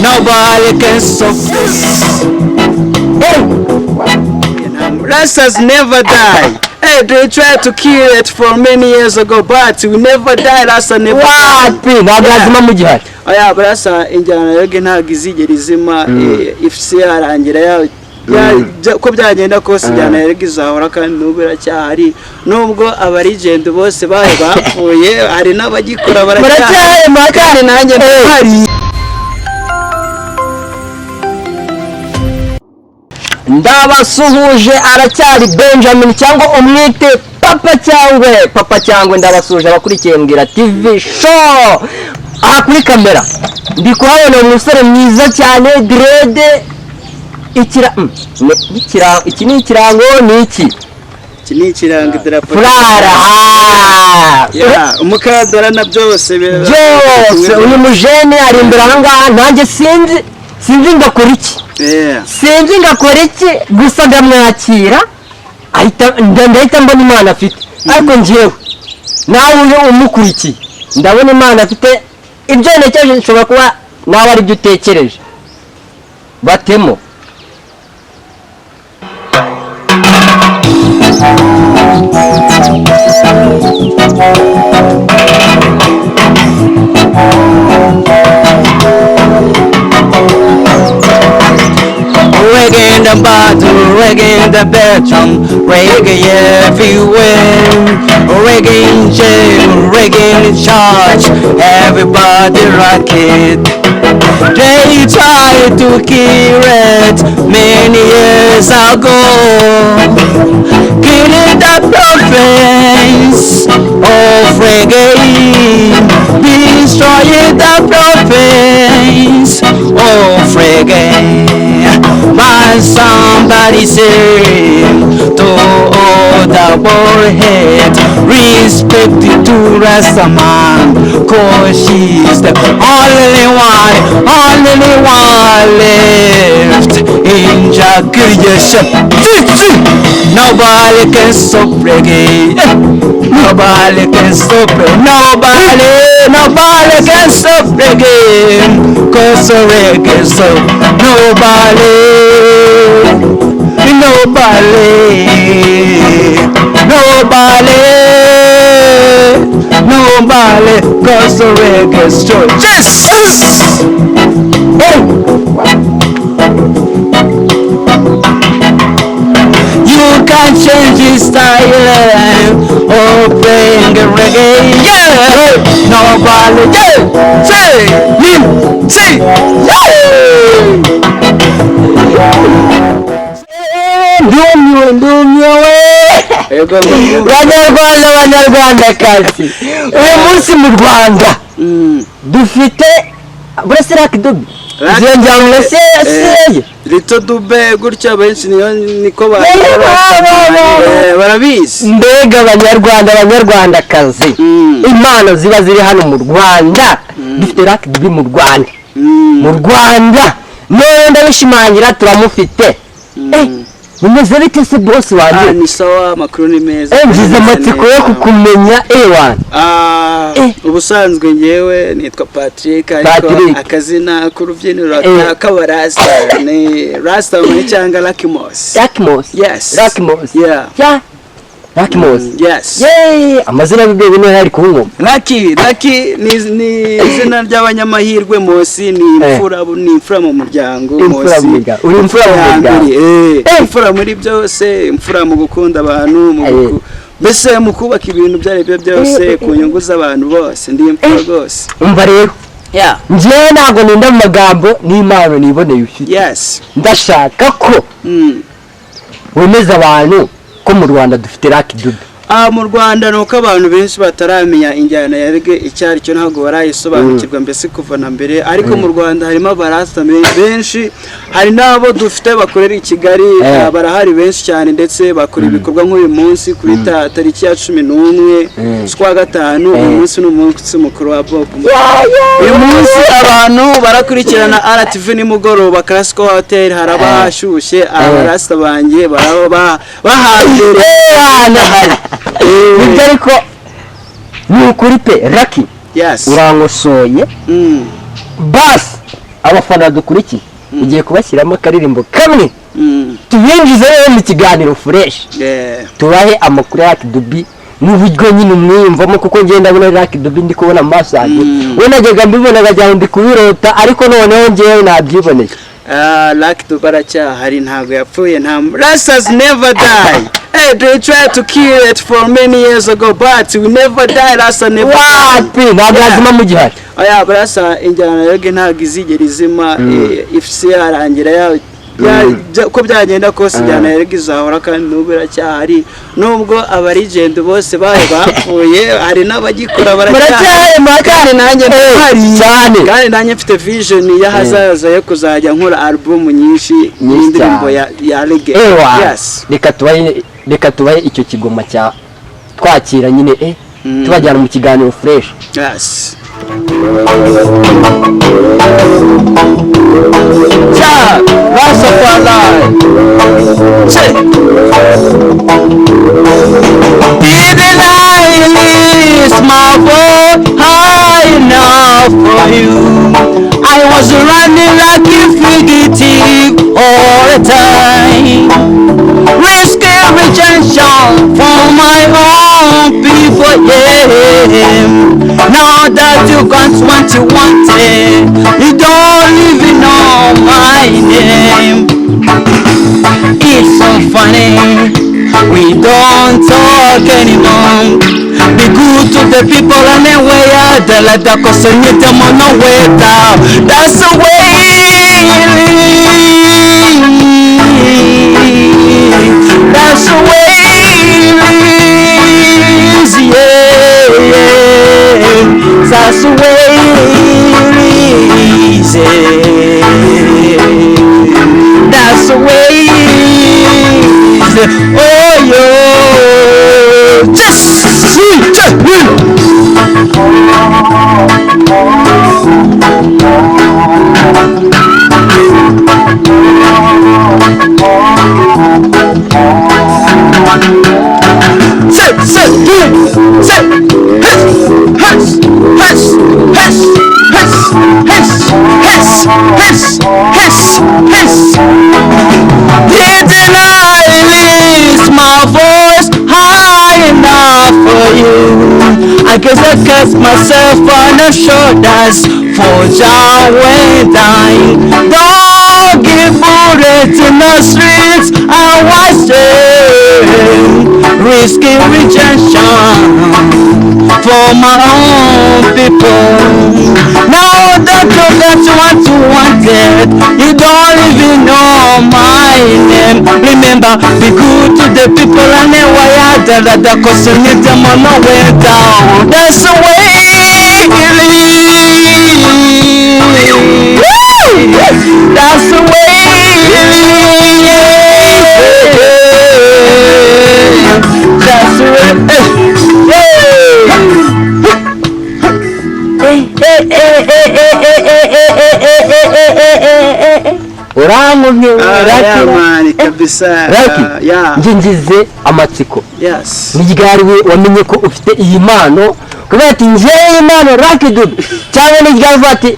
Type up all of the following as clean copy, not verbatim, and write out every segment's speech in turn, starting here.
Nobody can stop this. Rastas never die. Hey, they tried to kill it from many years ago, but we never die. Rasta never die. Oya, Rasta injyana yoge ntago izigera izima ifisi yarangira ya ko byagenda kose injyana yoge izahora kandi n'ubu iracyahari nubwo abarigende bose bahe bapfuye hari n'abagikora baracyari makane nanjye ntari. Ndabasuhuje aracyari Benjamin cyangwa umwite papa cyangwa ndabasuhuje abakurikiye Mbwira TV show. Aha kuri kamera ndi kuhabona umusore mwiza cyane dread iki ni ikirango ni iki ikirango idarapo umukadara na byose uyu mujene ari imbere aha ngaha nanjye sinzi ngakora iki sinzi ngakora iki gusa ndamwakira ndahita mbona Imana afite ariko njyewe nawe umukurikiye ndabona Imana afite ibyo ntekereje nshobora kuba nawe ari byo utekereje batemo reggae in the bathroom, reggae in the bedroom, reggae everywhere, reggae in jail, reggae in church, everybody rock it. They tried to kill it many years ago, killing the prophets of reggae, destroying the prophets of reggae. My somebody say to all the warhead, respect to Rastaman, cause she's the only one left in Jah creation. Nobody can stop reggae. Nobody can stop it. Nobody can stop reggae. Cause reggae so nobody, cause reggae so yes. You can change your style of playing reggae. Yeah, nobody. Yeah, say, Banyarwandakazi uyu munsi mu Rwanda dufite Burasirac Dube ziyonjyana se Rito Dube gutya benshi niko barabizi mbega Abanyarwandakazi impano ziba ziri hano mu Rwanda dufite Rac Dube mu Rwanda none ndabishimangira turamufite Mumeze bite se boss wanjye? Ni sawa makuru ni meza. Ngize amatsiko yo kukumenya wana. Ubusanzwe ngewe nitwa Patrick ariko akazina k'urubyiniro k'abarasta ni Rasta muri cyangwa Lucky Moss. Yes. Lucky Moss. Yeah. Lucky Moss. Yes. Yay! Amazina bibe bino yari kunkoma. Lucky ni izina ry'abanyamahirwe Moss ni imfura mu muryango Moss. Uri imfura mu muryango. Imfura muri byose, imfura mu gukunda abantu, mbese mu kubaka ibintu byari byose ku nyungu z'abantu bose ndi imfura rwose. Umva rero. Njye ntago ninda mu magambo n'Imana niboneye ufite. Yes. Ndashaka ko wemeza abantu ko mu Rwanda dufite Rac Dube. Mu Rwanda nuko abantu benshi bataramenya injyana ya reggae icyari cyo ntago barayisobanukirwa mbese kuva na mbere ariko mu Rwanda harimo abarasta benshi hari nabo dufite bakorera i Kigali barahari benshi cyane ndetse bakora ibikorwa nk'uyu munsi kuri tariki ya 11 z'ukwa gatanu umunsi n'umunsi mukuru wa Bob. Uyu munsi abantu barakurikirana RTV nimugoroba Classical Hotel harabashyushye abarasta banjye bahambere ariko ni ukuri pe Lucky yes urangosoye bas abafana dukurikiye ugiye kubashyiramo akaririmbo kamwe tubinjize mu kiganiro fresh tubahe amakuru ya Lucky Dube n'uburyo nyine umwiyumvamo kuko ngenda abona Lucky Dube ndi kubona amaso yanjye we najyaga mbibona nkajya ndi kubirota ariko noneho ngewe nabyiboneye Lucky Dube aracyahari ntabwo yapfuye nta Rastas never die. Hey, they tried to kill it for many years ago, but we never die. Rasta never die. Ntabwo yazima mu gihari. Oya, Rasta injyana yage ntabwo izigera izima ifisi yarangira ko byagenda kose injyana yage izahora kandi n'ubu iracyahari nubwo abarigende bose bapfuye hari n'abagikora baracyahari kandi nanjye cyane kandi nanjye mfite vision y'ahazaza yo kuzajya nkora album nyinshi y'indirimbo ya reggae. Yes, reka tubaye icyo kigoma cya twakira nyine tubajyana mu kiganiro fresh. Yes, cha Rastafari didn't I lift my voice high enough for you? I was running like a fugitive all the time, risking rejection from my own people, yeah. Now that you got what you wanted, you don't even know my name. It's so funny, we don't talk anymore. Be good to the people and then way out there like that, cause you need them on the way down. That's the way it is. That's the way it is, yeah. That's the way it is, yeah. That's the way it is. Oh, yo. Just didn't I lift my voice high enough for you? I guess I cast myself on the shoulders for Jah when dying. Don't give bullets in the streets. I was risking rejection for my own people. Now that you got what you wanted, you don't even know my name. Remember, be good to the people and then why I did that, cause you need them on the way down. That's the way it is. That's the way it is. That's the way. Uramuvye Lucky kabisa ngize amatsiko. Yes, nigari wamenye ko ufite iyi mpano kubera ati nje impano Lucky Dube cyane nigari vati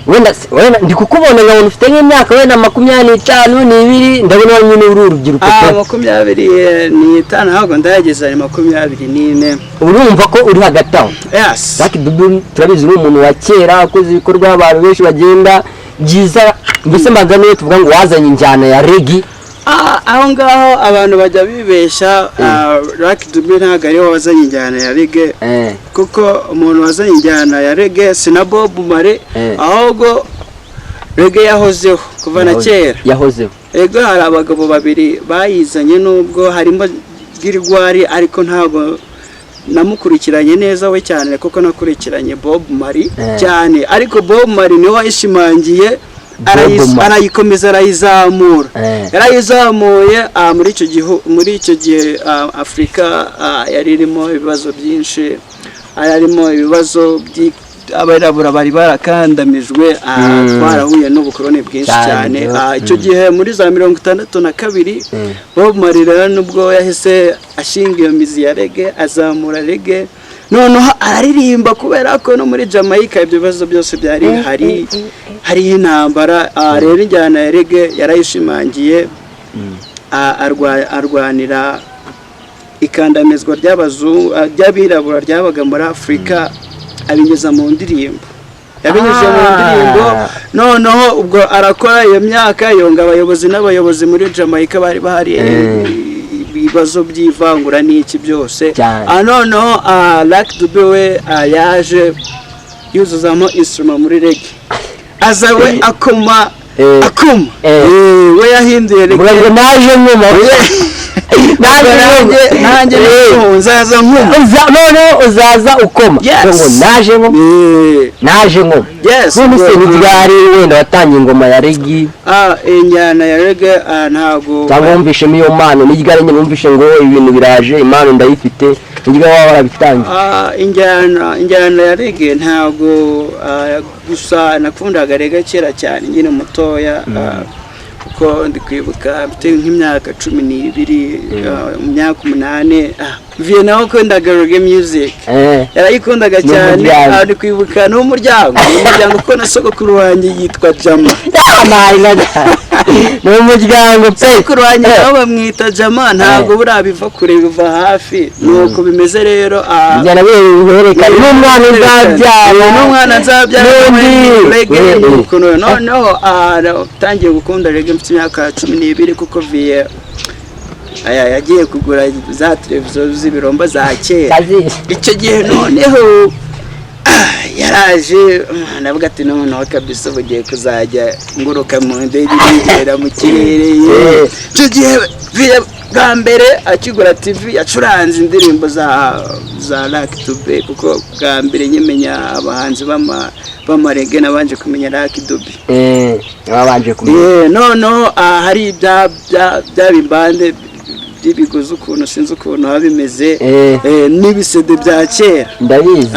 wenda ndikukubona ngabona ufite nk'imyaka wenda 25 n'ibiri ndabona nyine uri urubyiruko 25 ntabwo ndageza 24 urumva ko uri hagati aho. Yes, Lucky Dube turabizi n'umuntu wa kera akoze ibikorwa abantu benshi bagenda byiza mbese magana tuvuga ngo wazanye injyana ya reggae aho ngaho abantu bajya bibesha Lucky Dube ntabwo ari wazanye injyana ya reggae kuko umuntu wazanye injyana ya reggae si na Bob Marley ahubwo reggae yahozeho kuva na kera yahozeho. Ego hari abagabo babiri bayizanye nubwo harimo Girigwari ariko ntabwo namukurikiranye neza we cyane kuko nakurikiranye Bob Marley cyane ariko Bob Marley niwe wayishimangiye arayikomeza arayizamura yarayizamuye muri icyo gihe Afrika yari irimo ibibazo byinshi harimo ibibazo abirabura bari barakandamijwe twarahuye n'ubukoroni bwinshi cyane icyo gihe muri za 62 Bob Marley nubwo yahise ashinga iyo mizi ya reggae azamura reggae noneho araririmba kubera ko no muri Jamaica ibyo bibazo byose byari hari intambara. Rero injyana ya reggae yarayishimangiye, arwanira ikandamizwa ry'abirabura ryabaga muri Afurika, abinyuza mu ndirimbo. Noneho ubwo arakora iyo myaka yonga abayobozi muri Jamaica bari bahari ibibazo by'ivangura n'iki byose. Noneho Lucky Dube we yaje yuzuzamo instrument muri reggae, aza we akuma we yahinduye reggae. Ngo naje nkuma nanjye nzaza nkuma none uzaza ukoma ngo naje nkuma. None se ntibyari wenda watangiye ingoma ya reggae? Injyana ya reggae ntago wumvishemo iyo mpano, n'iryari nyine wumvishe ngo ibintu biraje, impano ndayifite, niryo waba warabitangiye? Injyana ya reggae ntago gusa nakundaga reggae kera cyane nyine mutoya, kuko ndi kwibuka mfite nk'imyaka 12 mu myaka 8 Vienna ko kwendaga reggae music yarayikundaga cyane. Ndi kwibuka n'umuryango ko na sogokuru wanjye yitwa Jama. N'umuryango pe sogokuru wanjye bamwita Jama, ntago burabiva kure biva hafi, nuko bimeze rero. N'umwana nzabyara reggae nuko noneho tangiye gukunda reggae mfite imyaka 12 kuko Vie yagiye kugura za televiziyo z'ibiromba za kera icyo gihe. Noneho yaraje navuga ati noneho kabisa bugiye kuzajya nguruka mu ndege igera mu kirere. Icyo gihe bwa mbere akigura TV yacuranze indirimbo za Lucky Dube, kuko bwa mbere nyimenya abahanzi b'amarege nabanje kumenya Lucky Dube. Wabanje kumenya noneho hari bya bimbande by'ibiguzi ukuntu sinzi ukuntu habimeze, n'ibisede bya kera ndabizi.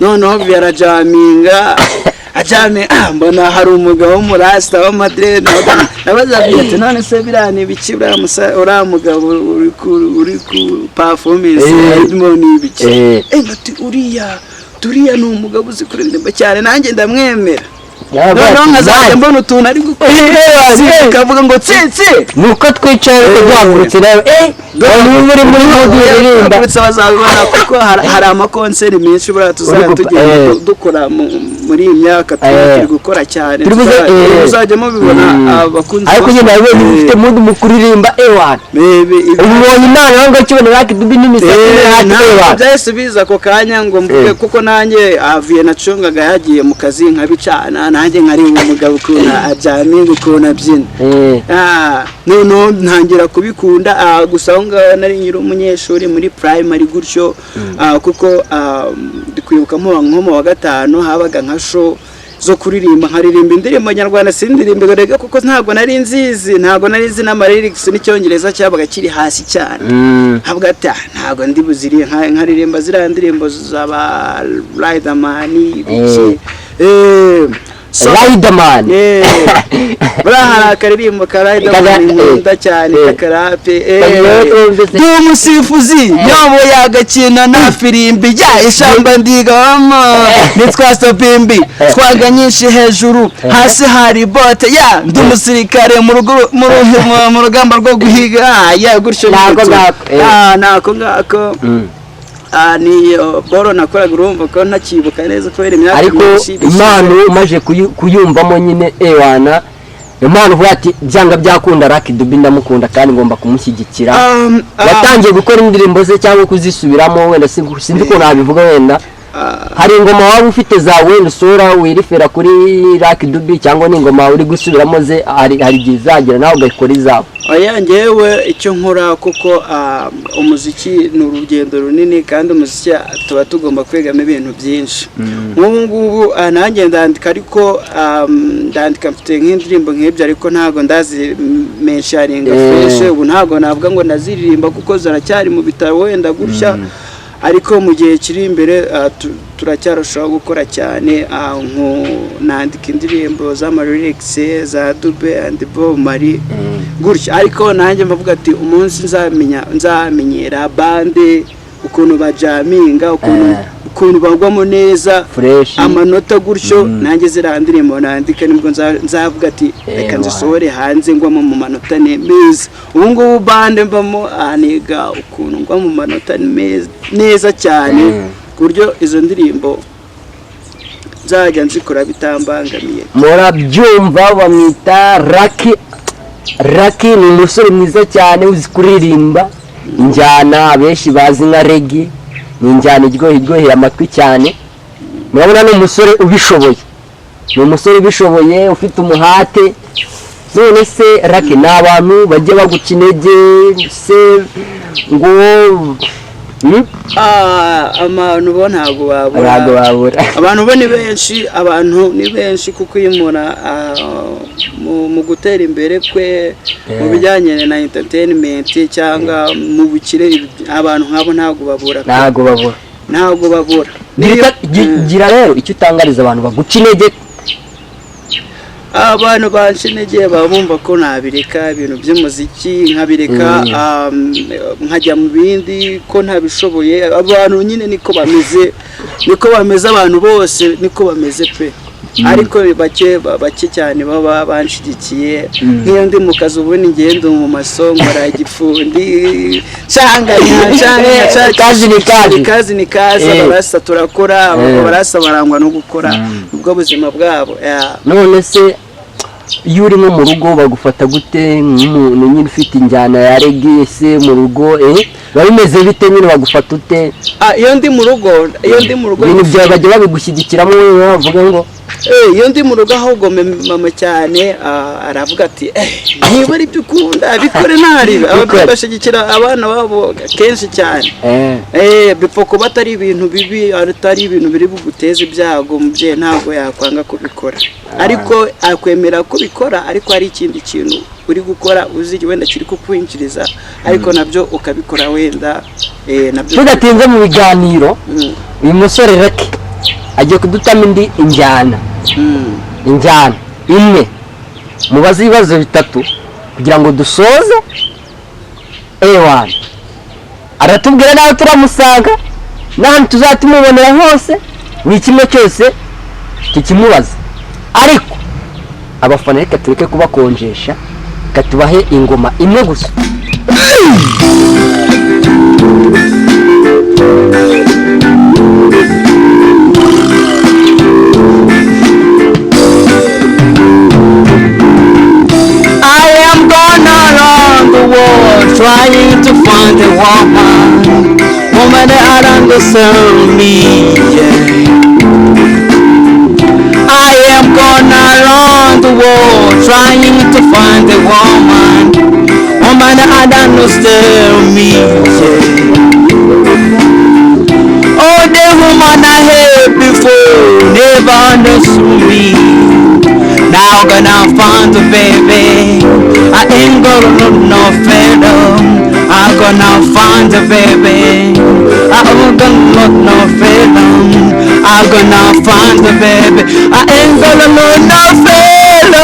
Noneho byarajaminga mbona hari umugabo w'umurasta wa Madrid, nabaza ati none se birane biki uriya mugabo uri ku performance arimo n'ibiki? Ati turiya ni umugabo uzi kuririmba cyane, nanjye ndamwemera. Noneho nkazajya mbona utuntu ari gukora kavuga ngo tsitsi nuko twicaye duhagurutse rero muri modirimba bazabibona, kuko hari amakonseri menshi buriya tuzajya tugenda dukora muri iyi myaka turi gukora cyane, tuzajya mubibona abakunzi. Ariko nyine nawe ufite mundi mu kuririmba ubonye imana ngo kibone Lucky Dube n'imisatsi byahise biza ako kanya ngo mvuge, kuko nanjye Vie nacungaga yagiye mu kazi nkabicana, nanjye nkaririmba umugabo ukuntu ajaminga ukuntu abyina. Noneho ntangira kubikunda, gusa aho ngaho nari nyiri umunyeshuri muri primary gutyo, kuko ndi kwibuka nko mu wa 5 habaga nka show zo kuririmba, nkaririmba indirimbo nyarwanda, sindirimbe reggae kuko ntabwo nari nzi n'amalyrics n'icyongereza cyabaga kiri hasi cyane. Havuga ati ntabwo ndi buziriye nkaririmba ziriya ndirimbo z'aba Riderman biki Riderman. Buriya akaririmbo ka Riderman nkunda cyane kakarape. Ndi umusifuzi yoboye agakina na firimbi ya ishamba ndigamo nitwa Stopimbi twaganyishe hejuru hasi hari bote ya ndi umusirikare mu rugamba rwo guhiga gutyo nako ngako. Ni boro nakoraga, urumva ko ntakibuka neza kubera imyaka myinshi. Ariko impano umaje kuyumvamo nyine ewana impano uvuga ati byanga byakunda Lucky Dube ndamukunda kandi ngomba kumushyigikira. Yatangiye gukora indirimbo ze cyangwa kuzisubiramo, wenda sinzi ko nabivuga, wenda hari ingoma waba ufite za wenda usura wirifera kuri Lucky Dube, cyangwa n'ingoma uri gusubiramo ze hari gihe zagera nawe ugakora izabo? Ngewe icyo nkora, kuko umuziki ni urugendo runini, kandi umuziki tuba tugomba kwigamo ibintu byinshi. Nk'ubu ngubu nanjye ndandika, ariko ndandika mfite nk'indirimbo nk'ibyo, ariko ntabwo ndazi mensharinga fresh. Ubu ntabwo navuga ngo naziririmba kuko zaracyari mu bitaro wenda gutya, ariko mu gihe kiri imbere turacyarushaho gukora cyane. Nandika indirimbo z'amalyrics za Dube and Bob Marley gutya, ariko nanjye mbavuga ati umunsi nzamenyera bande ukuntu bajaminga ukuntu bagwamo neza amanota gutyo nanjye ziriya ndirimbo nandika nibwo nzavuga ati reka nzisohore hanze ngwamo mu manota meza. ubu ngubu bande mbamo aniga ukuntu ngwa mu manota neza cyane ku buryo izo ndirimbo nzajya nzikora bitambangamiye. Murabyumva bamwita Lucky ni umusore mwiza cyane uzi kuririmba injyana abenshi bazi nka reggae, ni injyana iryoheye amatwi cyane. murabona ni umusore ubishoboye ufite umuhate. none se Lucky ni abantu bajya baguca intege se ngo abantu bo ntabwo babura abantu bo ni benshi kuko iyo umuntu mu gutera imbere kwe mu bijyanye na entertainment cyangwa mu bukire abantu nk'abo ntabwo babura. gira rero icyo utangariza abantu baguca intege. abantu banshintege bumva ko nabireka ibintu by'umuziki nkabireka nkajya mu bindi ko ntabishoboye. abantu nyine niko bameze abantu bose niko bameze pe, ariko bake cyane baba banshigikiye. nk'iyo ndi mu kazi ubundi ngendo mu masongora igifundi kazi ni kazi abarasa turakora abarasa barangwa no gukora ubwo buzima bwabo. none se iyo uri nko mu rugo bagufata gute nk'umuntu nyine ufite injyana ya reggae se mu rugo biba bimeze bite nyine bagufata ute? iyo ndi mu rugo ibintu byawe bajya babigushyigikiramo bavuga ngo iyo ndi mu rugo ahubwo mama cyane aravuga ati niba ari byo ukunda bikore ntaribe. ababyeyi bashyigikira abana babo kenshi cyane bipfa kuba atari ibintu bibi atari ibintu biri buguteze ibyago. umubyeyi ntabwo yakwanga kubikora ariko akwemera kubikora, ariko hari ikindi kintu uri gukora uzi wenda kiri kukwinjiriza ariko nabyo ukabikora wenda nabyo. tudatinze mu biganiro uyu musore Lucky agiye kudutama indi injyana imwe mubaze ibibazo bitatu kugira ngo dusoze. aratubwira nawe turamusanga n'ahantu tuzatumubonera hose ni kimwe cyose tukimubaza, ariko abafana reka tureke kubakonjesha, reka tubahe ingoma imwe gusa. Trying to find a woman that understands me. I am gonna around the world trying to find a woman that understands me. Oh, the woman I had before never understood me. Now gonna find a baby, I ain't gonna look no freedom. I'm gonna find a baby, I ain't gonna look no freedom. I'm gonna find a baby, I ain't gonna look no freedom.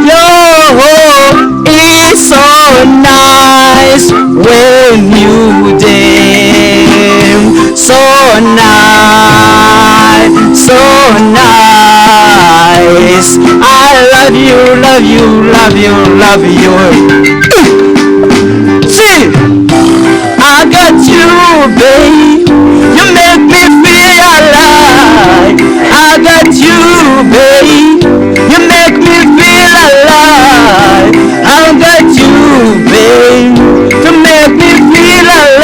Yo, it's so nice when you dance, so nice, so nice. I love you, love you, love you, love you. See, I got you, babe. You make me feel alive. I got you, babe. You make me feel alive. I got you, babe. You make me feel alive.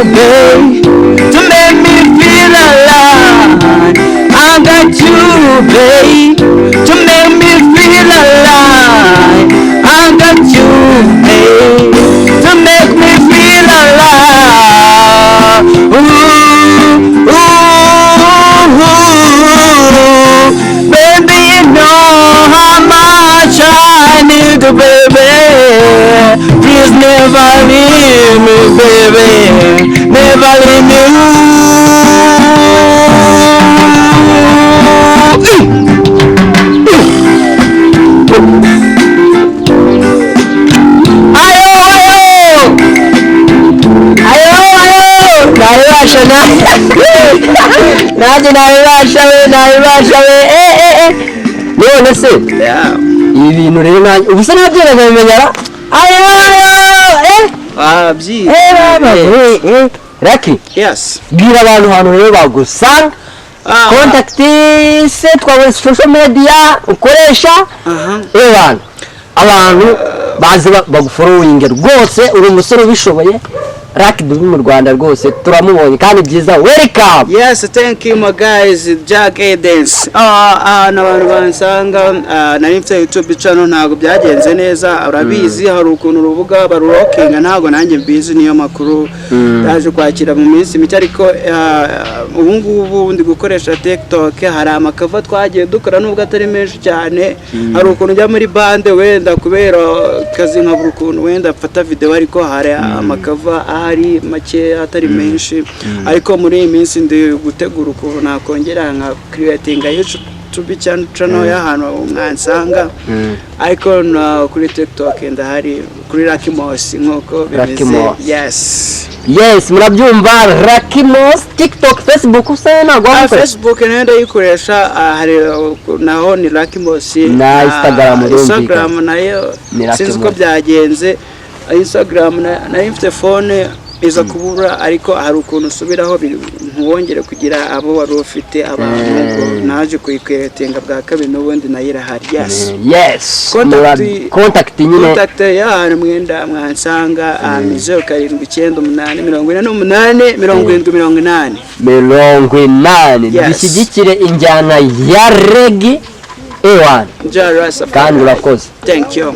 Babe, to make me feel alive. I got you, babe, to make me feel alive. I got you, babe, to make me feel alive. Ooh, ooh, baby, you know how much I need you, baby. Please never leave me, baby. never leave you. Nanjye nabibasha we none se ibi bintu rero nanjye ubu se nabyo ndabimenyera Lucky bwira abantu hano rero bagusanga contact se twabona social media ukoresha abantu bazi bagufollowing rwose uri umusore ubishoboye Lucky Dube mu Rwanda rwose turamubonye kandi byiza welcome. Yes, thank you my guys. Jack Dance n'abantu bansanga nari mfite YouTube channel ntago byagenze neza urabizi hari ukuntu urubuga barurokinga ntago nanjye mbizi niyo makuru yaje kwakira mu minsi mike ariko ubu ngubu ndi gukoresha TikTok hari amakava twagiye dukora nubwo atari menshi cyane hari ukuntu njya muri bande wenda kubera kazi nkabura ukuntu wenda mfata video ariko hari amakava hari make atari menshi ariko muri iyi minsi ndi gutegura ukuntu nakongera nka creating YouTube channel y'ahantu mwansanga ariko kuri TikTok ndahari kuri Lucky Moss nk'uko bimeze. Yes murabyumva Lucky Moss TikTok Facebook usa nagwa Facebook nenda yikoresha hari naho ni Lucky Moss na Instagram nayo sinzi ko byagenze Instagram na mfite phone iza kubura ariko hari ukuntu usubiraho ntuwongere kugira abo wari ufite abantu naje kuyikweretenga bwa kabiri n'ubundi nayirahari. Contact nyine contact ya mwenda mwansanga 0798 dushyigikire injyana ya reggae ewan Jarasa kandi urakoze. Thank you.